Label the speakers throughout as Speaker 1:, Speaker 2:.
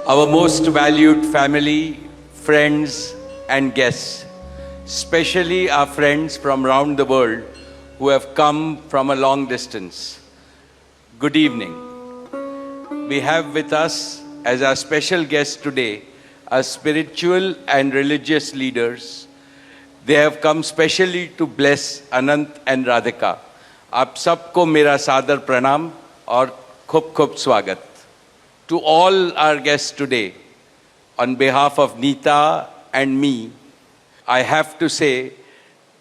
Speaker 1: Our most valued family, friends and guests, especially our friends from around the world who have come from a long distance. Good evening. We have with us as our special guests today our spiritual and religious leaders. They have come specially to bless Anant and Radhika. आप सबको मेरा सादर प्रणाम और खूब खूब स्वागत. To all our guests today, on behalf of Neeta and me, I have to say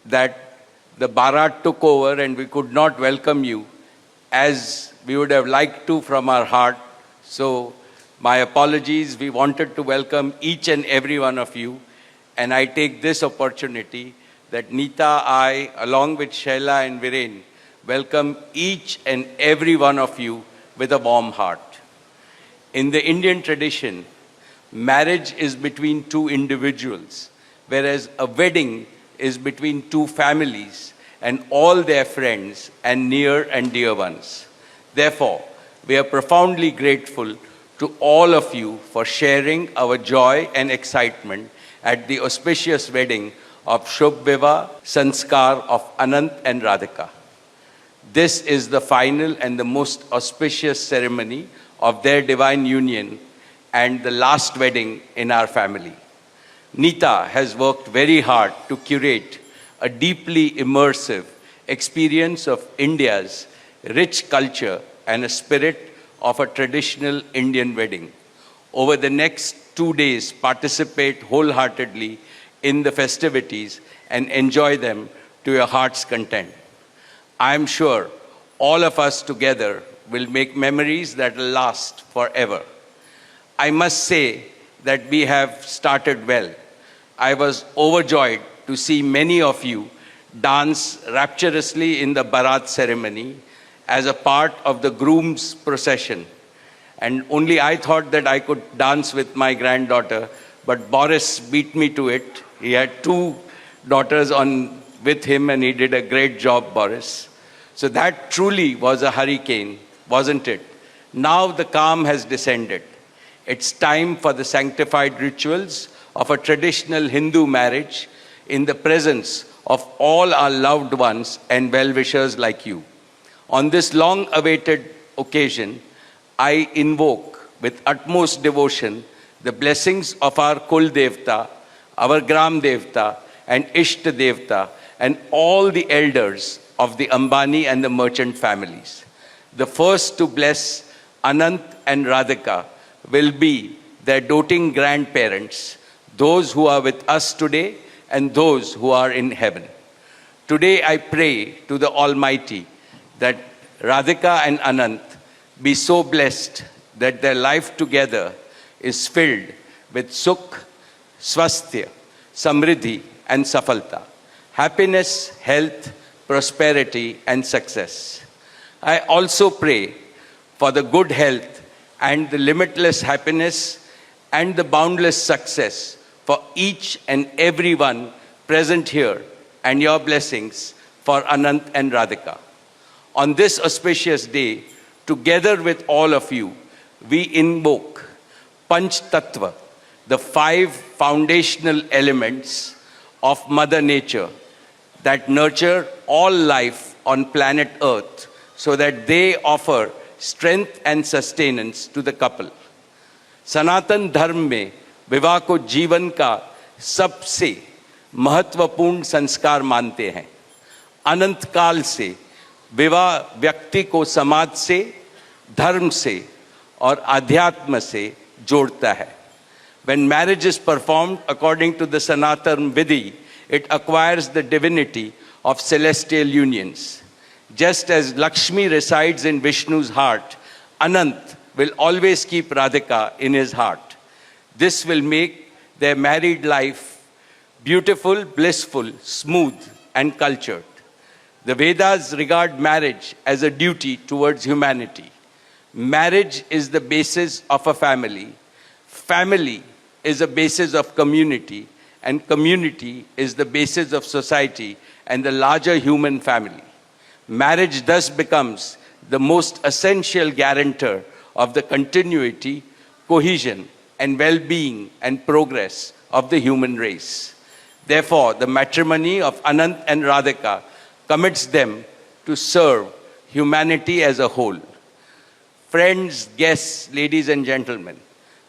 Speaker 1: that the Bharat took over and we could not welcome you as we would have liked to from our heart. So my apologies. We wanted to welcome each and every one of you, and I take this opportunity that Neeta, I, along with Shaila and Viren, welcome each and every one of you with a warm heart. In the Indian tradition, marriage is between two individuals, whereas a wedding is between two families and all their friends and near and dear ones. Therefore, we are profoundly grateful to all of you for sharing our joy and excitement at the auspicious wedding of Shubh Vivah Sanskar of Anant and Radhika. This is the final and the most auspicious ceremony of their divine union and the last wedding in our family. Neeta has worked very hard to curate a deeply immersive experience of India's rich culture and a spirit of a traditional Indian wedding. Over the next 2 days, participate wholeheartedly in the festivities and enjoy them to your heart's content. I am sure all of us together will make memories that will last forever. I must say that we have started well. I was overjoyed to see many of you dance rapturously in the Bharat ceremony as a part of the groom's procession. And only I thought that I could dance with my granddaughter, but Boris beat me to it. He had 2 daughters with him and he did a great job, Boris. So that truly was a hurricane, wasn't it? Now the calm has descended. It's time for the sanctified rituals of a traditional Hindu marriage in the presence of all our loved ones and well-wishers like you. On this long-awaited occasion, I invoke with utmost devotion the blessings of our Kul Devta, our Gram Devta, and Ishta Devta, and all the elders of the Ambani and the merchant families. The first to bless Anant and Radhika will be their doting grandparents, those who are with us today and those who are in heaven. Today I pray to the Almighty that Radhika and Anant be so blessed that their life together is filled with Sukh, Swasthya, Samriddhi and Safalta, happiness, health, prosperity and success. I also pray for the good health and the limitless happiness and the boundless success for each and every one present here, and your blessings for Anant and Radhika. On this auspicious day, together with all of you, we invoke Panch Tattva, the 5 foundational elements of Mother Nature that nurture all life on planet Earth so that they offer strength and sustenance to the couple. सनातन धर्म में विवाह को जीवन का सबसे महत्वपूर्ण संस्कार मानते हैं. अनंत काल से विवाह व्यक्ति को समाज से, धर्म से और आध्यात्म से जोड़ता है. When marriage is performed according to the Sanatan Vidhi, it acquires the divinity of celestial unions. Just as Lakshmi resides in Vishnu's heart, Anant will always keep Radhika in his heart. This will make their married life beautiful, blissful, smooth, and cultured. The Vedas regard marriage as a duty towards humanity. Marriage is the basis of a family. Family is a basis of community, and community is the basis of society and the larger human family. Marriage thus becomes the most essential guarantor of the continuity, cohesion, and well-being and progress of the human race. Therefore, the matrimony of Anant and Radhika commits them to serve humanity as a whole. Friends, guests, ladies and gentlemen,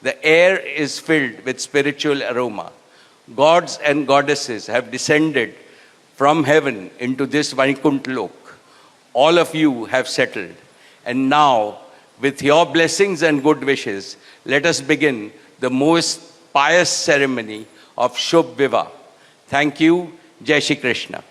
Speaker 1: the air is filled with spiritual aroma. Gods and goddesses have descended from heaven into this Vaikuntha Lok. All of you have settled. And now, with your blessings and good wishes, let us begin the most pious ceremony of Shubh Vivah. Thank you. Jai Shri Krishna.